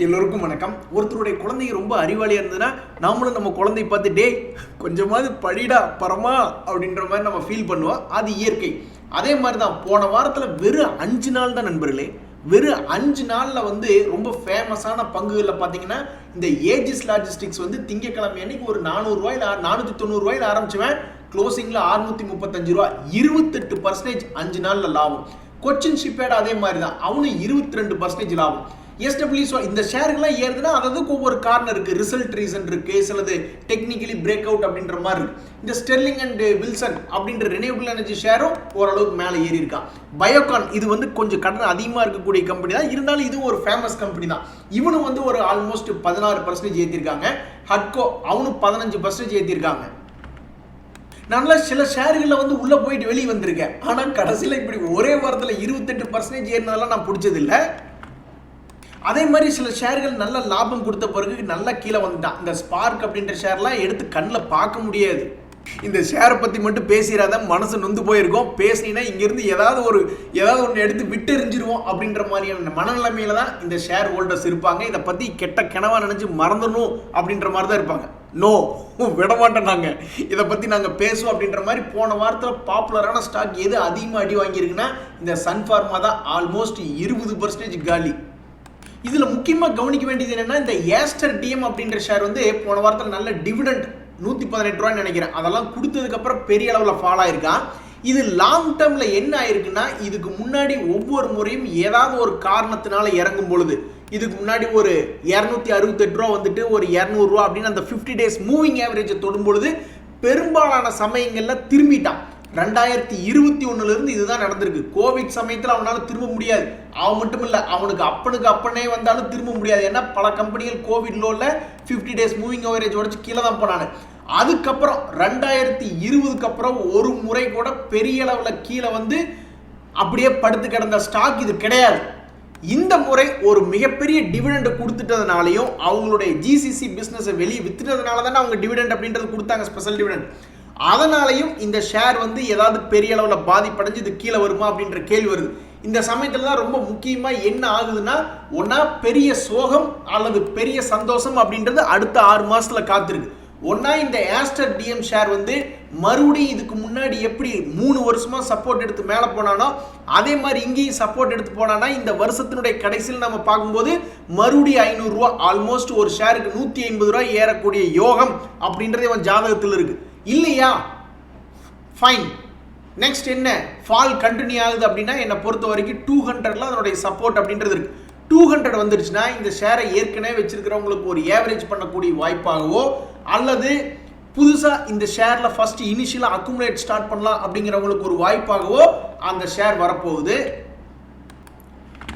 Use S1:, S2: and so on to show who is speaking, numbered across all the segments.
S1: எல்லோருக்கும் வணக்கம். ஒருத்தருடைய குழந்தை ரொம்ப அறிவாளியாக இருந்ததுன்னா நாமளும் நம்ம குழந்தைய பார்த்து டே கொஞ்சமாவது படிடா பரமா அப்படின்ற மாதிரி நம்ம ஃபீல் பண்ணுவோம். அது இயற்கை. அதே மாதிரி தான் போன வாரத்தில் வெறும் 5 நாள் தான் நண்பர்களே, வெறும் 5 நாளில் ரொம்ப ஃபேமஸான பங்குகளில் பார்த்தீங்கன்னா இந்த ஏஜிஸ் லாஜிஸ்டிக்ஸ் திங்கக்கிழமை அன்னைக்கு ஒரு 400 ரூபாயில் 490 ரூபாயில் ஆரம்பிச்சுவேன், க்ளோசிங்கில் 635 ரூபா, 28% 5 நாளில் லாபம். கொச்சின் ஷிப்யார்ட் அதே மாதிரி தான், அவனும் 22% லாபம். எஸ்டபிள்யூ இந்த ஷேருக்குலாம் ஏறுதுன்னா அதுக்கு ஒவ்வொரு காரணம் இருக்குது. ரிசல்ட் ரீசன் இருக்குது, சிலது டெக்னிக்கலி பிரேக் அவுட் அப்படின்ற மாதிரி இருக்குது. இந்த ஸ்டெர்லிங் அண்ட் வில்சன் அப்படின்ற ரினியூவபிள் எனர்ஜி ஷேரும் ஓரளவுக்கு மேலே ஏறி இருக்கான். பயோகான் இது கொஞ்சம் கடன் அதிகமாக இருக்கக்கூடிய கம்பெனி தான், இருந்தாலும் இது ஒரு ஃபேமஸ் கம்பெனி தான். இவனும் ஒரு ஆல்மோஸ்ட் 16% ஏற்றிருக்காங்க. ஹட்கோ அவனும் 15% ஏற்றிருக்காங்க. நல்லா சில ஷேர்களில் உள்ள போயிட்டு வெளியே வந்திருக்கேன். ஆனால் கடைசியில் இப்படி ஒரே வாரத்தில் 28% ஏறினதெல்லாம் நான் பிடிச்சதில்லை. அதே மாதிரி சில ஷேர்கள் நல்ல லாபம் கொடுத்த பிறகு நல்லா கீழே வந்துட்டான். இந்த ஸ்பார்க் அப்படின்ற ஷேர்லாம் எடுத்து கண்ணில் பார்க்க முடியாது. இந்த ஷேரை பற்றி மட்டும் பேசிடாத, மனசு நொந்து போயிருக்கோம். பேசினீங்கன்னா இங்கேருந்து ஏதாவது ஒன்று எடுத்து விட்டெறிஞ்சிருவோம் அப்படின்ற மாதிரியான மனநிலைமையில தான் இந்த ஷேர் ஹோல்டர்ஸ் இருப்பாங்க. இதை பற்றி கெட்ட கனவா நினச்சி மறந்துடணும் அப்படின்ற மாதிரி தான் இருப்பாங்க. நோ, விடமாட்டோம், நாங்கள் இதை பற்றி நாங்கள் பேசுவோம் அப்படின்ற மாதிரி. போன வாரத்தில் பாப்புலரான ஸ்டாக் எது அதிகமாக அடி வாங்கியிருக்குன்னா இந்த சன்ஃபார்மா தான். ஆல்மோஸ்ட் 20% காலி. இதில் முக்கியமாக கவனிக்க வேண்டியது என்னன்னா, இந்த ஏஸ்டர் டிஎம் அப்படின்ற ஷேர் போன வாரத்தில் நல்ல டிவிடெண்ட் 118 ரூபான்னு நினைக்கிறேன், அதெல்லாம் கொடுத்ததுக்கப்புறம் பெரிய அளவில் ஃபால் ஆயிருக்கான். இது லாங் டேர்மில் என்ன ஆயிருக்குன்னா, இதுக்கு முன்னாடி ஒவ்வொரு முறையும் ஏதாவது ஒரு காரணத்தினால இறங்கும் பொழுது, இதுக்கு முன்னாடி ஒரு 268 ரூபா ஒரு 200 ரூபா அப்படின்னு அந்த 50 days மூவிங் ஆவரேஜை தொடும் பொழுது பெரும்பாலான சமயங்களில் திரும்பிட்டான். 2021 இதுதான் நடந்திருக்கு. கோவிட் சமயத்தில் அவனால் திரும்ப முடியாது. அவன் மட்டும் இல்லை, அவனுக்கு அப்பனே வந்தாலும் திரும்ப முடியாது. ஏன்னா பல கம்பெனிகள் கோவிட் லோவில் 50 days மூவிங் ஆவரேஜ் உடச்சு கீழே தான் போனாங்க. அதுக்கப்புறம் 2020க்கு அப்புறம் ஒரு முறை கூட பெரிய அளவில் கீழே அப்படியே படுத்து கிடந்த ஸ்டாக் இது கிடையாது. இந்த முறை ஒரு மிகப்பெரிய டிவிடெண்ட் கொடுத்துட்டதுனாலையும் அவங்களுடைய ஜிசிசி பிஸ்னஸை வெளியே வித்துட்டதுனால தானே அவங்க டிவிடெண்ட் அப்படின்றது கொடுத்தாங்க, ஸ்பெஷல் டிவிடெண்ட். அதனாலையும் இந்த ஷேர் ஏதாவது பெரிய அளவில் பாதிப்படைஞ்சு இது கீழே வருமா அப்படின்ற கேள்வி வருது. இந்த சமயத்தில் தான் ரொம்ப முக்கியமாக என்ன ஆகுதுன்னா, ஒன்றா பெரிய சோகம் அல்லது பெரிய சந்தோஷம் அப்படின்றது அடுத்த 6 மாதத்தில் காத்திருக்கு. ஒன்றா இந்த ஏஸ்டர் டிஎம் ஷேர் மறுபடியும் இதுக்கு முன்னாடி எப்படி 3 வருஷமாக சப்போர்ட் எடுத்து மேலே போனானோ அதே மாதிரி இங்கேயும் சப்போர்ட் எடுத்து போனானா இந்த வருஷத்தினுடைய கடைசியில் நம்ம பார்க்கும்போது மறுபடியும் 500 ரூபா, ஆல்மோஸ்ட் ஒரு ஷேருக்கு 150 ரூபா ஏறக்கூடிய யோகம் அப்படின்றது இவன் ஜாதகத்தில் இருக்கு. இல்லையா, ஃபைன். நெக்ஸ்ட் என்ன, ஃபால் கண்டினியூ ஆகுது அப்படின்னா என்னை பொறுத்த வரைக்கும் 200ல அதனுடைய சப்போர்ட் அப்படின்றது இருக்கு. 200 வந்துருச்சுன்னா இந்த ஷேரை ஏற்கனவே வச்சிருக்கிறவங்களுக்கு ஒரு ஏவரேஜ் பண்ணக்கூடிய வாய்ப்பாகவோ அல்லது புதுசாக இந்த ஷேரில் ஃபர்ஸ்ட் இனிஷியலாக அக்குமுலேட் ஸ்டார்ட் பண்ணலாம் அப்படிங்கிறவங்களுக்கு ஒரு வாய்ப்பாகவோ அந்த ஷேர் வரப்போகுது.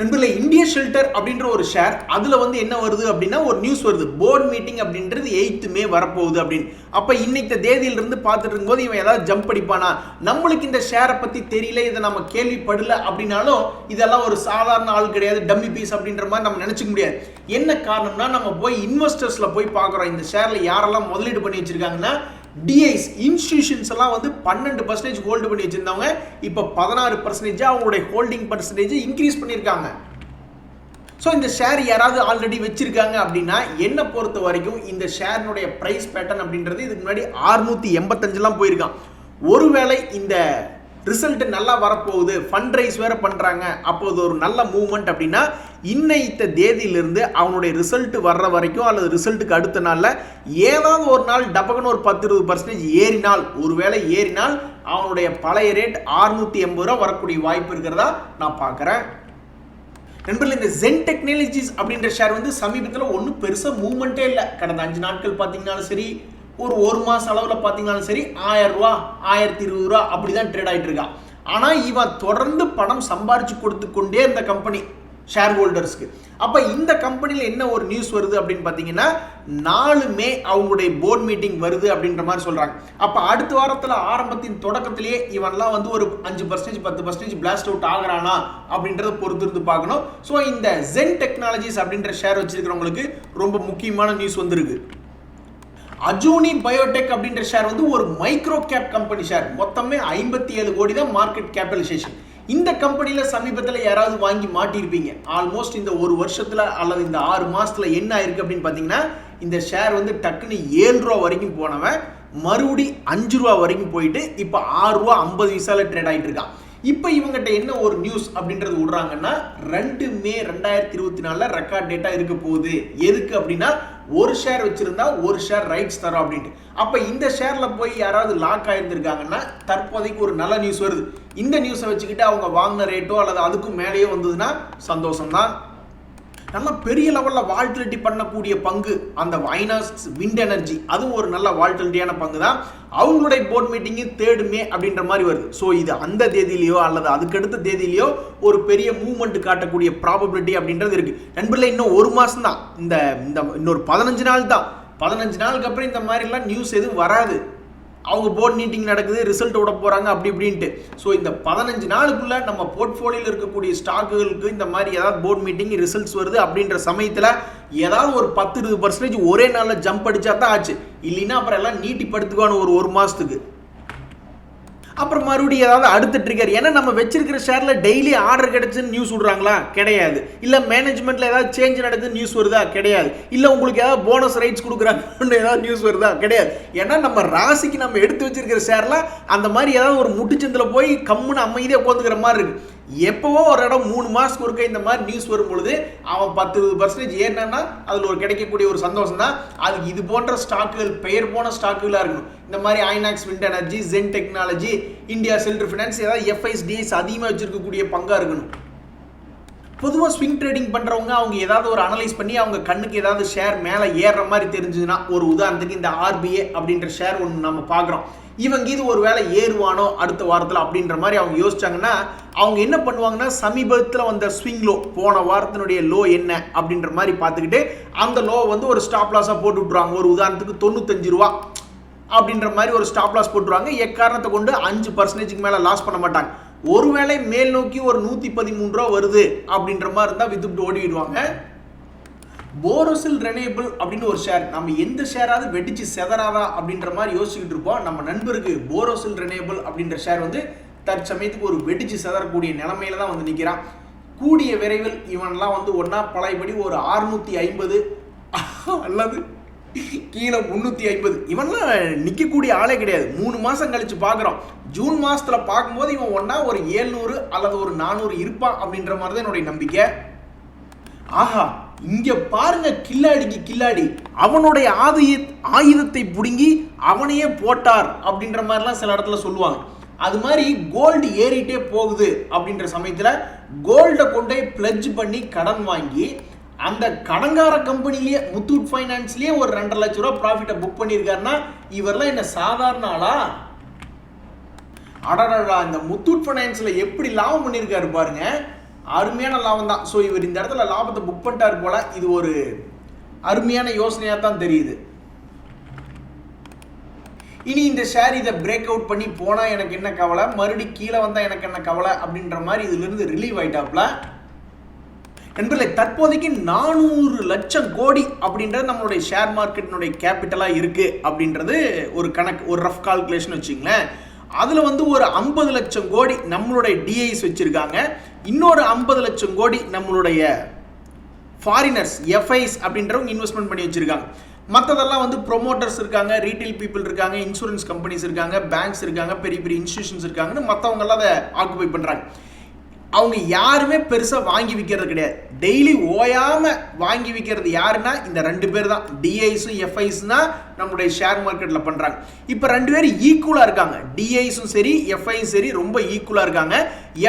S1: நண்பர்களே, இந்தியா ஷெல்டர் அப்படின்ற ஒரு ஷேர், அதில் என்ன வருது அப்படின்னா ஒரு நியூஸ் வருது, போர்ட் மீட்டிங் அப்படின்றது 8th May வரப்போகுது அப்படின்னு. அப்போ இன்னைக்கு தேதியிலிருந்து பார்த்துட்டு இருக்கும்போது இவன் ஏதாவது ஜம்ப் அடிப்பானா, நம்மளுக்கு இந்த ஷேரை பற்றி தெரியல, இதை நம்ம கேள்விப்படல அப்படின்னாலும் இதெல்லாம் ஒரு சாதாரண ஆள் கிடையாது, டம்மி பீஸ் அப்படின்ற மாதிரி நம்ம நினச்சிக்க முடியாது. என்ன காரணம்னா, நம்ம போய் இன்வெஸ்டர்ஸில் போய் பார்க்குறோம் இந்த ஷேரில் யாரெல்லாம் முதலீடு பண்ணி வச்சிருக்காங்கன்னா, டிஐஸ் இன்ஸ்டிடியூஷன்ஸ் எல்லாம் 12% ஹோல்டு பண்ணி வச்சிருந்தவங்க இப்போ 16% அவங்களுடைய ஹோல்டிங் பர்சன்டேஜ் இன்க்ரீஸ் பண்ணியிருக்காங்க. ஸோ இந்த ஷேர் யாராவது ஆல்ரெடி வச்சிருக்காங்க அப்படின்னா என்னை பொறுத்த வரைக்கும் இந்த ஷேரினுடைய ப்ரைஸ் பேட்டர்ன் அப்படின்றது இதுக்கு முன்னாடி 685 போயிருக்கான். ஒருவேளை இந்த ரிசல்ட் நல்லா வரப்போகுது, ஃபண்ட் ரைஸ் வேற பண்ணுறாங்க, அப்போது ஒரு நல்ல மூவ்மெண்ட் அப்படின்னா இன்னைத்த தேதியிலிருந்து அவனுடைய ரிசல்ட் வர்ற வரைக்கும் அல்லது ரிசல்ட்டுக்கு அடுத்த நாளில் ஏதாவது ஒரு நாள் டபக்குன்னு ஒரு 10-20% ஏறினால், ஒருவேளை ஏறினால் அவனுடைய பழைய ரேட் 680 ரூபா வரக்கூடிய வாய்ப்பு இருக்கிறதா நான் பார்க்குறேன். நண்பர்கள், இந்த ஜென் டெக்னாலஜிஸ் அப்படின்ற ஷேர் சமீபத்தில் ஒன்றும் பெருசாக மூவ்மெண்ட்டே இல்லை. கடந்த 5 நாட்கள் பார்த்தீங்கன்னாலும் சரி, ஒரு மாதம் அளவில் பார்த்தீங்கன்னாலும் சரி, 1000 ரூபா 1020 ரூபா அப்படி தான் ட்ரேட் ஆகிட்டு இருக்கான். ஆனால் இவன் தொடர்ந்து பணம் சம்பாரிச்சு கொடுத்து கொண்டே இந்த கம்பெனி ஷேர் ஹோல்டர்ஸ்க்கு. அப்போ இந்த கம்பெனியில் என்ன ஒரு நியூஸ் வருது அப்படின்னு பார்த்தீங்கன்னா, 4 May அவங்களுடைய போர்ட் மீட்டிங் வருது அப்படின்ற மாதிரி சொல்கிறாங்க. அப்போ அடுத்த வாரத்தில் ஆரம்பத்தின் தொடக்கத்திலேயே இவன்லாம் ஒரு 5% 10% பிளாஸ்ட் அவுட் ஆகிறானா அப்படின்றத பொறுத்திருந்து பார்க்கணும். ஸோ இந்த ஜென் டெக்னாலஜிஸ் அப்படின்ற ஷேர் வச்சிருக்கிறவங்களுக்கு ரொம்ப முக்கியமான நியூஸ் வந்திருக்கு. அஜூனி பயோடெக் அப்படின்ற ஷேர் ஒரு மைக்ரோ கேப் கம்பெனி ஷேர். மொத்தமே 57 கோடி தான் மார்க்கெட் கேபிடலைசேஷன். இந்த கம்பெனியில் சமீபத்தில் யாராவது வாங்கி மாட்டியிருப்பீங்க. ஆல்மோஸ்ட் இந்த ஒரு வருஷத்தில் அல்லது இந்த 6 மாதத்தில் என்ன ஆயிருக்கு அப்படின்னு பார்த்தீங்கன்னா, இந்த ஷேர் வந்து டக்குன்னு 7 ரூபா வரைக்கும் போனவன் மறுபடி 5 ரூபா வரைக்கும் போயிட்டு இப்போ 6 ரூபா 50 பைசால ட்ரேட் ஆகிட்டு இருக்கான். இப்போ இவங்ககிட்ட என்ன ஒரு நியூஸ் அப்படின்றது விடுறாங்கன்னா, 2 மே 2024 ரெக்கார்ட் டேட்டா இருக்க போகுது. எதுக்கு அப்படின்னா, ஒரு ஷேர் வச்சிருந்தா ஒரு ஷேர் ரைட்ஸ் தரோம் அப்படின்ட்டு. அப்போ இந்த ஷேரில் போய் யாராவது லாக் ஆயிருந்திருக்காங்கன்னா தற்போதைக்கு ஒரு நல்ல நியூஸ் வருது. இந்த நியூஸை வச்சுக்கிட்டு அவங்க வாங்கின ரேட்டோ அல்லது அதுக்கும் மேலேயோ வந்ததுன்னா சந்தோஷம்தான். நல்ல பெரிய லெவலில் வால்டிலிட்டி பண்ணக்கூடிய பங்கு அந்த வைனாஸ் விண்ட் எனர்ஜி, அதுவும் ஒரு நல்ல வால்டிலிட்டியான பங்கு தான். அவங்களுடைய போர்ட் மீட்டிங்கு 3 மே அப்படின்ற மாதிரி வருது. ஸோ இது அந்த தேதியிலையோ அல்லது அதுக்கடுத்த தேதியிலையோ ஒரு பெரிய மூவ்மெண்ட் காட்டக்கூடிய ப்ராபபிலிட்டி அப்படின்றது இருக்கு. நண்பர்களே, இன்னும் ஒரு மாதம் தான், இந்த இன்னொரு 15 நாள் தான். 15 நாளுக்கு அப்புறம் இந்த மாதிரிலாம் நியூஸ் எதுவும் வராது. அவங்க போர்ட் மீட்டிங் நடக்குது, ரிசல்ட் விட போகிறாங்க அப்படி இப்படின்ட்டு. ஸோ இந்த 15 நாளுக்குள்ளே நம்ம போர்ட்ஃபோலியோவில் இருக்கக்கூடிய ஸ்டாக்குகளுக்கு இந்த மாதிரி ஏதாவது போர்ட் மீட்டிங் ரிசல்ட்ஸ் வருது அப்படின்ற சமயத்தில் ஏதாவது ஒரு 10-20% ஒரே நாளில் ஜம்ப் அடிச்சா தான் ஆச்சு. இல்லைன்னா அப்புறம் எல்லாம் நீட்டி படுத்துக்குவான்னு ஒரு மாதத்துக்கு. அப்புறம் மறுபடியும் ஏதாவது அடுத்த ட்ரிகர். ஏன்னா நம்ம வச்சிருக்கிற ஷேர்ல டெய்லி ஆர்டர் கிடைச்சுன்னு நியூஸ் விடுறாங்களா? கிடையாது. இல்லை மேனேஜ்மெண்ட்ல ஏதாவது சேஞ்ச் நடக்குது நியூஸ் வருதா? கிடையாது. இல்லை உங்களுக்கு ஏதாவது போனஸ் ரைட்ஸ் கொடுக்குறாங்கன்னு ஏதாவது நியூஸ் வருதா? கிடையாது. ஏன்னா நம்ம ராசிக்கு நம்ம எடுத்து வச்சிருக்கிற ஷேர்ல அந்த மாதிரி ஏதாவது ஒரு முட்டுச்சந்தில் போய் கம்முன்னு அமைதியாக உட்காந்துக்கிற மாதிரி இருக்கு. எப்பவோ ஒரு இடம் 3 மாதத்துக்கு ஒருக்க இந்த மாதிரி நியூஸ் வரும் பொழுது அவன் 10-20% ஏறினா அதில் ஒரு கிடைக்கக்கூடிய ஒரு சந்தோஷம் தான். அதுக்கு இது போன்ற ஸ்டாக்குகள், பெயர் போன ஸ்டாக்குகளாக இருக்கணும். இந்த மாதிரி Inox wind energy, Zen technology, India shelter finance, ஏதாவது எஃப்ஐஎஸ்டிஎஸ் அதிகமாக வச்சிருக்கக்கூடிய பங்காக இருக்கணும். பொதுவாக ஸ்விங் ட்ரேடிங் பண்ணுறவங்க அவங்க ஏதாவது ஒரு அனலைஸ் பண்ணி அவங்க கண்ணுக்கு ஏதாவது ஷேர் மேலே ஏறுற மாதிரி தெரிஞ்சுதுன்னா, ஒரு உதாரணத்துக்கு இந்த ஆர்பிஏ அப்படின்ற ஷேர் ஒன்று நம்ம பார்க்குறோம். இவங்க இது ஒரு வேலை ஏறுவானோ அடுத்த வாரத்தில் அப்படின்ற மாதிரி அவங்க யோசிச்சாங்கன்னா, அவங்க என்ன பண்ணுவாங்கன்னா, சமீபத்தில் வந்த ஸ்விங் லோ, போன வாரத்தினுடைய லோ என்ன அப்படின்ற மாதிரி பார்த்துக்கிட்டு அந்த லோ வந்து ஒரு ஸ்டாப் லாஸாக போட்டு விட்ருவாங்க. ஒரு உதாரணத்துக்கு 95 ரூபா அப்படின்ற மாதிரி ஒரு ஸ்டாப் லாஸ் போட்டுருவாங்க. எக்காரணத்தை கொண்டு 5% மேலே லாஸ் பண்ண மாட்டாங்க. ஒருவேளை மேல் நோக்கி ஒரு 113 ரூபா வருது அப்படின்ற மாதிரி இருந்தால் வித்துட்டு ஓடிடுவாங்க. போரோசில் ரெனேபிள் அப்படின்னு ஒரு ஷேர், நம்ம எந்த ஷேராவது வெடிச்சு செதறாதா அப்படின்ற மாதிரி யோசிச்சுக்கிட்டு இருப்போம். நம்ம நண்பருக்கு போரோசில் ரெனேபிள் அப்படின்ற ஷேர் வந்து தற்சமயத்துக்கு ஒரு வெடிச்சு செதறக்கூடிய நிலைமையில தான் வந்து நிற்கிறான். கூடிய விரைவில் இவன்லாம் வந்து ஒன்னா பழையபடி ஒரு 650 அல்லது கீழே 350 இவன்லாம் நிற்கக்கூடிய ஆளே கிடையாது. 3 மாதம் கழிச்சு பார்க்குறோம். ஜூன் மாதத்தில் பார்க்கும்போது இவன் ஒன்னா ஒரு 700 அல்லது ஒரு 400 இருப்பான் அப்படின்ற மாதிரி தான் என்னுடைய நம்பிக்கை. ஆஹா, இங்க பாருங்க, கில்லாடிக்கு கில்லாடி அவனுடைய ஆயுதத்தை புடுங்கி அவனையே போட்டார் அப்படின்ற மாதிரிலாம் சில இடத்துல சொல்லுவாங்க. அது மாதிரி கோல்டு ஏறிட்டே போகுது அப்படின்ற சமயத்தில் கோல்டை கொண்டே பிளட்ஜ் பண்ணி கடன் வாங்கி அந்த கடங்கார கம்பெனிலேயே முத்தூட் ஃபைனான்ஸ்லேயே ஒரு 2.5 லட்சம் ரூபா ப்ராஃபிட்டை புக் பண்ணியிருக்காருன்னா இவரெல்லாம் என்ன சாதாரண ஆளா? அடடா, இந்த முத்தூட் ஃபைனான்ஸில் எப்படி லாபம் பண்ணியிருக்காரு பாருங்க, அருமையான லாபம் தான். ஸோ இவர் இந்த இடத்துல லாபத்தை புக் பண்ணிட்டாரு போல. இது ஒரு அருமையான யோசனையாக தான் தெரியுது. இனி இந்த ஷேர் இதை பிரேக் அவுட் பண்ணி போனால் எனக்கு என்ன கவலை, மறுபடியும் கீழே வந்தால் எனக்கு என்ன கவலை அப்படின்ற மாதிரி இதிலிருந்து ரிலீவ் ஆயிட்டாப்ல. நண்பர்களே, தற்போதைக்கு 400 லட்சம் கோடி அப்படின்றது நம்மளுடைய ஷேர் மார்க்கெட்டினுடைய கேபிட்டலாக இருக்குது அப்படின்றது ஒரு கணக்கு, ஒரு ரஃப் கால்குலேஷன் வச்சுங்களேன். அதில் வந்து ஒரு 50 லட்சம் கோடி நம்மளுடைய டிஐஸ் வச்சுருக்காங்க. இன்னொரு 50 லட்சம் கோடி நம்மளுடைய ஃபாரினர்ஸ் எஃப்ஐஸ் அப்படின்றவங்க இன்வெஸ்ட்மெண்ட் பண்ணி வச்சுருக்காங்க. மற்றதெல்லாம் வந்து ப்ரொமோட்டர்ஸ் இருக்காங்க, ரீட்டைல் பீப்புள் இருக்காங்க, இன்சூரன்ஸ் கம்பெனிஸ் இருக்காங்க, பேங்க்ஸ் இருக்காங்க, பெரிய பெரிய இன்ஸ்டிடியூஷன்ஸ் இருக்காங்கன்னு மற்றவங்கெல்லாம் அதை ஆக்குபை பண்ணுறாங்க. அவங்க யாருமே பெருசாக வாங்கி விற்கிறது கிடையாது. டெய்லி ஓயாமல் வாங்கி விற்கிறது யாருன்னா இந்த 2 பேர் தான். டிஐஸும் எஃப்ஐஸும் தான் நம்மளுடைய ஷேர் மார்க்கெட்டில் பண்ணுறாங்க. இப்போ 2 பேரும் ஈக்குவலாக இருக்காங்க. டிஐஸும் சரி எஃப்ஐஸும் சரி ரொம்ப ஈக்குவலாக இருக்காங்க.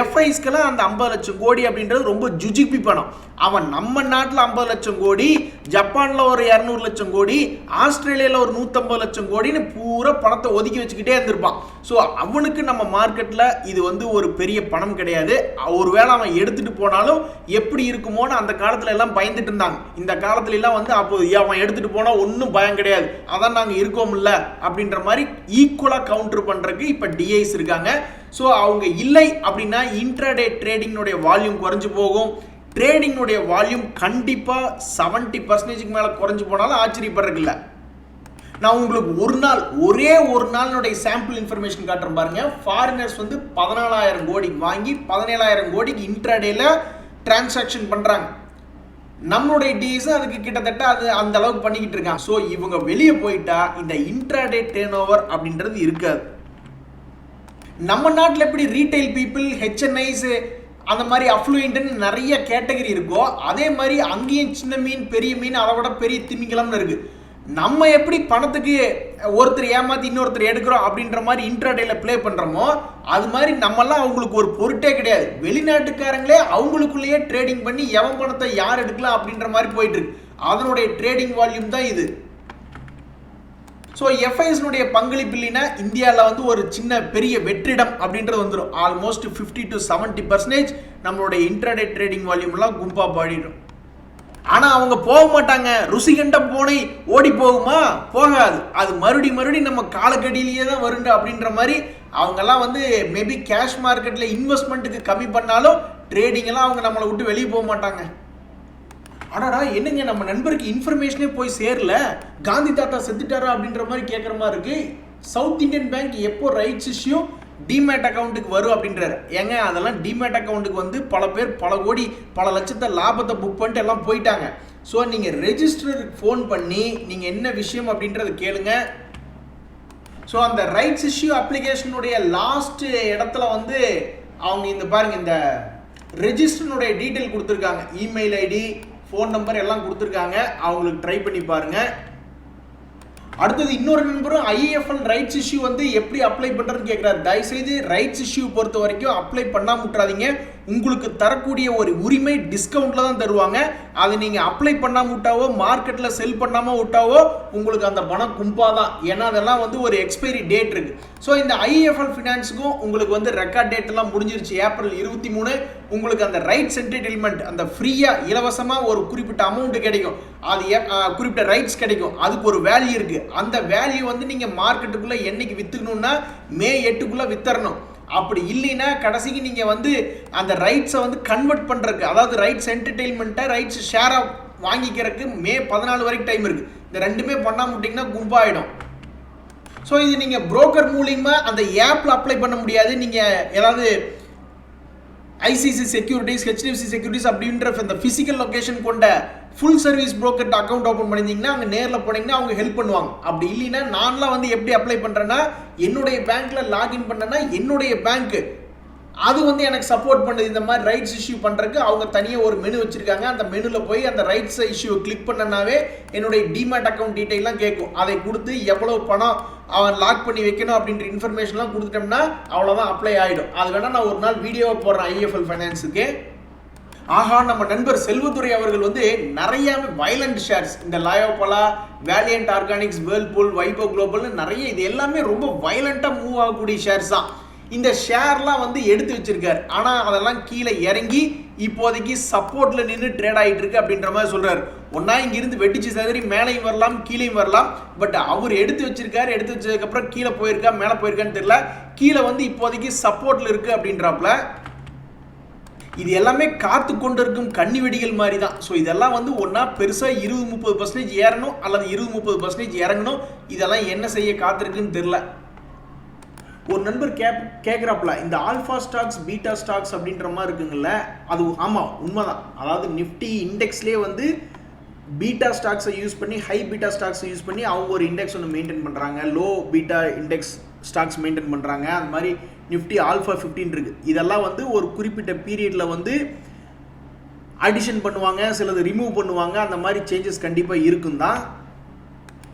S1: எஃப்ஐஸ்க்கெல்லாம் அந்த 50 லட்சம் கோடி அப்படின்றது ரொம்ப ஜுஜிபி பணம். அவன் நம்ம நாட்டில் 50 லட்சம் கோடி, ஜப்பானில் ஒரு 200 லட்சம் கோடி, ஆஸ்திரேலியாவில் ஒரு 150 லட்சம் கோடின்னு பூரா பணத்தை ஒதுக்கி வச்சுக்கிட்டே இருந்திருப்பான். ஸோ அவனுக்கு நம்ம மார்க்கெட்டில் இது வந்து ஒரு பெரிய பணம் கிடையாது. ஒருவேளை அவன் எடுத்துகிட்டு போனாலும் எப்படி இருக்குமோன்னு அந்த காலத்துல எல்லாம் பயந்துட்டு இருந்தாங்க. இந்த காலத்துல எல்லாம் வந்து அப்போ அவன் எடுத்துட்டு போனா ஒன்றும் பயம் கிடையாது, அதான் நாங்கள் இருக்கோம் இல்லை அப்படின்ற மாதிரி ஈக்குவலாக கவுண்டர் பண்ணுறதுக்கு இப்போ டிஐஸ் இருக்காங்க. ஸோ அவங்க இல்லை அப்படின்னா இன்ட்ராடே ட்ரேடிங்னுடைய வால்யூம் குறைஞ்சு போகும். ட்ரேடிங்னுடைய வால்யூம் கண்டிப்பாக 70% மேலே குறைஞ்சு போனாலும் ஆச்சரியப்படுறதுக்கு இல்லை. நான் உங்களுக்கு ஒரே ஒரு நாளுடைய சாம்பிள் இன்ஃபர்மேஷன் காட்டுறேன் பாருங்க. ஃபாரினர்ஸ் வந்து 14,000 கோடி வாங்கி 17,000 கோடிக்கு இன்ட்ராடேல டிரான்சாக்ஷன் பண்றாங்க. நம்மளுடைய டிஎஸ் அதுக்கு கிட்டத்தட்ட அது அந்த அளவுக்கு பண்ணிக்கிட்டு இருக்காங்க. ஸோ இவங்க வெளியே போயிட்டா இந்த இன்ட்ராடே டேர்ன் ஓவர் அப்படின்றது இருக்காது. நம்ம நாட்டில் எப்படி ரீட்டைல் பீப்புள், ஹெச்என்ஐஸ், அந்த மாதிரி அஃப்ளூயன்ட்னு நிறைய கேட்டகரி இருக்கோ, அதே மாதிரி அங்கேயும் சின்ன மீன், பெரிய மீன், அதை விட பெரிய திமிங்கலம்னு இருக்கு. நம்ம எப்படி பணத்துக்கு ஒருத்தர் ஏமாத்தி இன்னொருத்தர் எடுக்கிறோம் அப்படின்ற மாதிரி இன்ட்ராடேல ப்ளே பண்றோமோ, அது மாதிரி நம்மெல்லாம் அவங்களுக்கு ஒரு பொருட்டே கிடையாது. வெளிநாட்டுக்காரங்களே அவங்களுக்குள்ளேயே ட்ரேடிங் பண்ணி எவன் பணத்தை யார் எடுக்கலாம் அப்படின்ற மாதிரி போயிட்டு இருக்கு. அதனுடைய ட்ரேடிங் வால்யூம் தான் இது. ஸோ எஃப்ஐஎஸ்னுடைய பங்களிப்பு இல்லைன்னா இந்தியாவில் வந்து ஒரு சின்ன பெரிய வெற்றிடம் அப்படின்றது வந்துடும். ஆல்மோஸ்ட் 50 to 70% நம்மளுடைய இன்ட்ராடே ட்ரேடிங் வால்யூம்லாம் கும்பா பாடிடும். ஆனால் அவங்க போக மாட்டாங்க. ருசி கண்ட போனை ஓடி போகுமா? போகாது. அது மறுபடி நம்ம காலக்கடியிலேயே தான் வருண்டு அப்படின்ற மாதிரி அவங்கெல்லாம் வந்து மேபி கேஷ் மார்க்கெட்டில் இன்வெஸ்ட்மெண்ட்டுக்கு கம்மி பண்ணாலும் ட்ரேடிங்கெல்லாம் அவங்க நம்மளை விட்டு வெளியே போக மாட்டாங்க. ஆனாடா என்னங்க நம்ம நண்பருக்கு இன்ஃபர்மேஷனே போய் சேரல, காந்தி தாத்தா செத்துட்டாரா அப்படின்ற மாதிரி கேட்குற மாதிரி இருக்கு. சவுத் இந்தியன் பேங்க் எப்போ ரைட்ஸ் இஷ்யூ டிமேட் அக்கௌண்ட்டுக்கு வரும் அப்படின்றாரு. ஏங்க அதெல்லாம் டிமேட் அக்கௌண்ட்டுக்கு வந்து பல பேர் பல கோடி பல லட்சத்தை லாபத்தை புக் பண்ணிட்டு எல்லாம் போயிட்டாங்க. ஸோ நீங்கள் ரெஜிஸ்டருக்கு ஃபோன் பண்ணி நீங்கள் என்ன விஷயம் அப்படின்றத கேளுங்க. ஸோ அந்த ரைட்ஸ் இஷ்யூ அப்ளிகேஷனுடைய லாஸ்ட் இடத்துல வந்து அவங்க இந்த பாருங்க இந்த ரெஜிஸ்டருடைய டீட்டெயில் கொடுத்துருக்காங்க. இமெயில் ஐடி, ஃபோன் நம்பர் எல்லாம் கொடுத்துருக்காங்க. அவங்களுக்கு ட்ரை பண்ணி பாருங்க. அடுத்தது இன்னொரு நண்பரும் ஐஏஎஃப்எல் ரைட்ஸ் இஷ்யூ வந்து எப்படி அப்ளை பண்ணுறதுன்னு கேட்குறாரு. தயவுசெய்து ரைட்ஸ் இஷ்யூ பொறுத்த வரைக்கும் அப்ளை பண்ணாம விட்டுறாதீங்க. உங்களுக்கு தரக்கூடிய ஒரு உரிமை டிஸ்கவுண்ட்ல தான் தருவாங்க. அது நீங்கள் அப்ளை பண்ணாம விட்டாவோ, மார்க்கெட்டில் செல் பண்ணாமல் விட்டாவோ உங்களுக்கு அந்த பணம் கும்பா தான். ஏன்னா அதெல்லாம் வந்து ஒரு எக்ஸ்பைரி டேட் இருக்கு. ஸோ இந்த ஐஏஎஃப்எல் ஃபினான்ஸுக்கும் உங்களுக்கு வந்து ரெக்கார்ட் டேட் எல்லாம் முடிஞ்சிருச்சு. ஏப்ரல் 23 உங்களுக்கு அந்த ரைட்ஸ் என்டர்டெயின்மெண்ட் அந்த ஃப்ரீயாக இலவசமாக ஒரு குறிப்பிட்ட அமௌண்ட் கிடைக்கும். அது குறிப்பிட்ட ரைட்ஸ் கிடைக்கும். அதுக்கு ஒரு வேல்யூ இருக்கு. அந்த வேல்யூ வந்து நீங்கள் மார்க்கெட்டுக்குள்ளே என்னைக்கு விற்றுக்கணும்னா May 8க்குள்ளே வித்தரணும். அப்படி இல்லைன்னா கடைசிக்கு நீங்கள் வந்து அந்த ரைட்ஸை வந்து கன்வெர்ட் பண்ணுறதுக்கு, அதாவது ரைட்ஸ் என்டர்டெயின்மெண்ட்டை ரைட்ஸ் ஷேராக வாங்கிக்கிறதுக்கு May 14 வரைக்கும் டைம் இருக்குது. இந்த ரெண்டுமே பண்ணாம விட்டிங்கன்னா கும்பாயிடும். ஸோ இது நீங்கள் புரோக்கர் மூலியமாக அந்த ஆப்பில் அப்ளை பண்ண முடியாது. நீங்கள் ஏதாவது ஐசிசி செக்யூரிட்டிஸ், ஹெச்டிஎஃப்சி செக்யூரிட்டிஸ் அப்படின்ற இந்த ஃபிசிக்கல் லொகேஷன் கொண்ட full service broker account open பண்ணியிருந்தீங்கன்னா அங்கே நேரில் போனீங்கன்னா அவங்க ஹெல்ப் பண்ணுவாங்க. அப்படி இல்லைன்னா நான்லாம் வந்து எப்படி அப்ளை பண்ணுறேன்னா என்னுடைய பேங்க்கில் லாகின் பண்ணேன்னா என்னுடைய பேங்க்கு அது வந்து எனக்கு சப்போர்ட் பண்ணுது. இந்த மாதிரி ரைட்ஸ் இஷ்யூ பண்ணுறதுக்கு அவங்க தனியாக ஒரு மெனு வச்சுருக்காங்க. அந்த மெனுவில் போய் அந்த ரைட்ஸ் இஷ்யூ கிளிக் பண்ணனாவே என்னுடைய டிமேட் அக்கௌண்ட் டீட்டெயிலாம் கேட்கும். அதை கொடுத்து எவ்வளோ பணம் அவன் லாக் பண்ணி வைக்கணும் அப்படின்ற இன்ஃபர்மேஷன்லாம் கொடுத்துட்டோம்னா அவ்வளோதான் அப்ளை ஆகிடும். அது வேணால் நான் ஒரு நாள் வீடியோவை போடுறேன் ஐஎஃப்எல் ஃபைனான்ஸுக்கு. ஆஹா, நம்ம நண்பர் செல்வத்துறை அவர்கள் வந்து நிறைய வயலண்ட் ஷேர்ஸ், இந்த லயோபலா, வேலியன்ட் ஆர்கானிக்ஸ், வேர்ல்பூல், வைபோ குளோபல்னு நிறைய, இது எல்லாமே ரொம்ப வயலண்ட்டாக மூவ் ஆகக்கூடிய ஷேர்ஸ் தான். இந்த ஷேர்லாம் வந்து எடுத்து வச்சிருக்காரு. ஆனால் அதெல்லாம் கீழே இறங்கி இப்போதைக்கு சப்போர்ட்ல நின்று ட்ரேட் ஆகிட்டு இருக்கு அப்படின்ற மாதிரி சொல்றாரு. ஒன்னா இங்கிருந்து வெட்டிச்சு சதறி மேலையும் வரலாம் கீழையும் வரலாம். பட் அவர் எடுத்து வச்சிருக்காரு. எடுத்து வச்சதுக்கப்புறம் கீழே போயிருக்கா மேலே போயிருக்கான்னு தெரியல. கீழே வந்து இப்போதைக்கு சப்போர்ட்ல இருக்கு அப்படின்றாப்ல. இது எல்லாமே காத்து கொண்டு இருக்கும் கன்னி வெடிகள் மாதிரி தான். ஸோ இதெல்லாம் வந்து ஒன்றா பெருசாக 20-30% ஏறணும் அல்லது 20-30% இறங்கணும். இதெல்லாம் என்ன செய்ய காத்திருக்குன்னு தெரியல. ஒரு நண்பர் கேட்குறாப்புல, இந்த ஆல்ஃபா ஸ்டாக்ஸ், பீட்டா ஸ்டாக்ஸ் அப்படின்ற மாதிரி இருக்குங்கல்ல, அது ஆமாம் உண்மைதான். அதாவது நிஃப்டி இண்டெக்ஸ்லேயே வந்து பீட்டா ஸ்டாக்ஸை யூஸ் பண்ணி, ஹை பீட்டா ஸ்டாக்ஸை யூஸ் பண்ணி அவங்க ஒரு இண்டெக்ஸ் ஒன்று மெயின்டைன் பண்ணுறாங்க. Low beta index stocks maintain பண்ணுறாங்க. அந்த மாதிரி நிஃப்டி ஆல்ஃபா 15 இருக்குது. இதெல்லாம் வந்து ஒரு குறிப்பிட்ட பீரியடில் வந்து அடிஷன் பண்ணுவாங்க, சிலது ரிமூவ் பண்ணுவாங்க. அந்த மாதிரி சேஞ்சஸ் கண்டிப்பாக இருக்கும் தான்.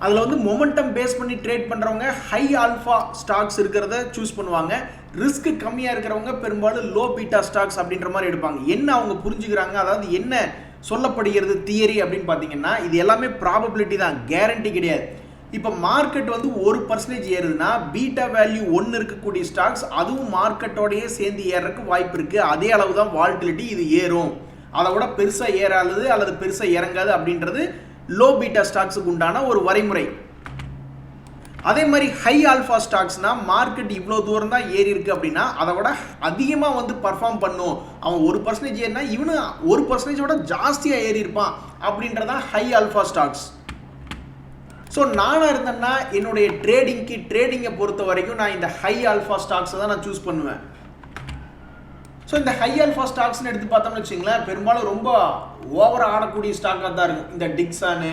S1: அதில் வந்து மொமெண்டம் பேஸ் பண்ணி ட்ரேட் பண்ணுறவங்க ஹை ஆல்ஃபா ஸ்டாக்ஸ் இருக்கிறத சூஸ் பண்ணுவாங்க. ரிஸ்க் கம்மியாக இருக்கிறவங்க பெரும்பாலும் லோ பீட்டா ஸ்டாக்ஸ் அப்படின்ற மாதிரி எடுப்பாங்க. என்ன அவங்க புரிஞ்சுக்கிறாங்க, அதாவது என்ன சொல்லப்படுகிறது தியரி அப்படின்னு பார்த்தீங்கன்னா, இது எல்லாமே ப்ராபபிலிட்டி தான், கேரண்டி கிடையாது. இப்போ மார்க்கெட் வந்து 1% ஏறுதுன்னா பீட்டா வேல்யூ 1 இருக்கக்கூடிய ஸ்டாக்ஸ் அதுவும் மார்க்கெட்டோடையே சேர்ந்து ஏறதுக்கு வாய்ப்பு இருக்குது. அதே அளவு தான் வால்டிலிட்டி, இது ஏறும். அதை விட பெருசாக ஏறாது அல்லது பெருசாக இறங்காது அப்படின்றது லோ பீட்டா ஸ்டாக்ஸுக்கு உண்டான ஒரு வரைமுறை. அதே மாதிரி ஹை ஆல்ஃபா ஸ்டாக்ஸ்னா மார்க்கெட் இவ்வளோ தூரம் தான் ஏறி இருக்கு அப்படின்னா அதை விட அதிகமாக வந்து பர்ஃபார்ம் பண்ணும். அவன் 1% ஏறினா இவனு 1% ஜாஸ்தியாக ஏறி இருப்பான் அப்படின்றதான் ஹை ஆல்ஃபா ஸ்டாக்ஸ். ஸோ நானாக இருந்தேன்னா என்னுடைய ட்ரேடிங்கை பொறுத்த வரைக்கும் நான் இந்த ஹை ஆல்ஃபா ஸ்டாக்ஸை தான் நான் சூஸ் பண்ணுவேன். ஸோ இந்த ஹை ஆல்ஃபா ஸ்டாக்ஸ்னு எடுத்து பார்த்தோம்னு வச்சுங்களேன், பெரும்பாலும் ரொம்ப ஓவராக ஆடக்கூடிய ஸ்டாக்காக தான் இருக்கும். இந்த டிக்ஸானு,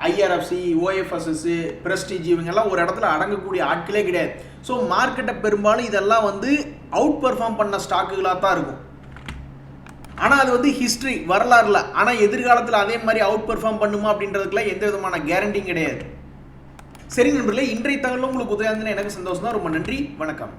S1: ஐஆர்எஃப்சி, ஓஎஃப்எஸ்எஸ், பிரஸ்டீஜ் இவங்கெல்லாம் ஒரு இடத்துல அடங்கக்கூடிய ஆட்களே கிடையாது. ஸோ மார்க்கெட்டை பெரும்பாலும் இதெல்லாம் அவுட் பெர்ஃபார்ம் பண்ண ஸ்டாக்குகளாக தான் இருக்கும். ஆனால் அது ஹிஸ்ட்ரி, வரலாறுல. ஆனால் எதிர்காலத்தில் அதே மாதிரி அவுட் பெர்ஃபார்ம் பண்ணுமா அப்படின்றதுக்குலாம் எந்த விதமான கேரண்டியும் கிடையாது. சரி நண்பர்களே, இன்றைய தகவலும் உங்களுக்கு உதவியாக இருந்ததுன்னா எனக்கு சந்தோஷம் தான். ரொம்ப நன்றி, வணக்கம்.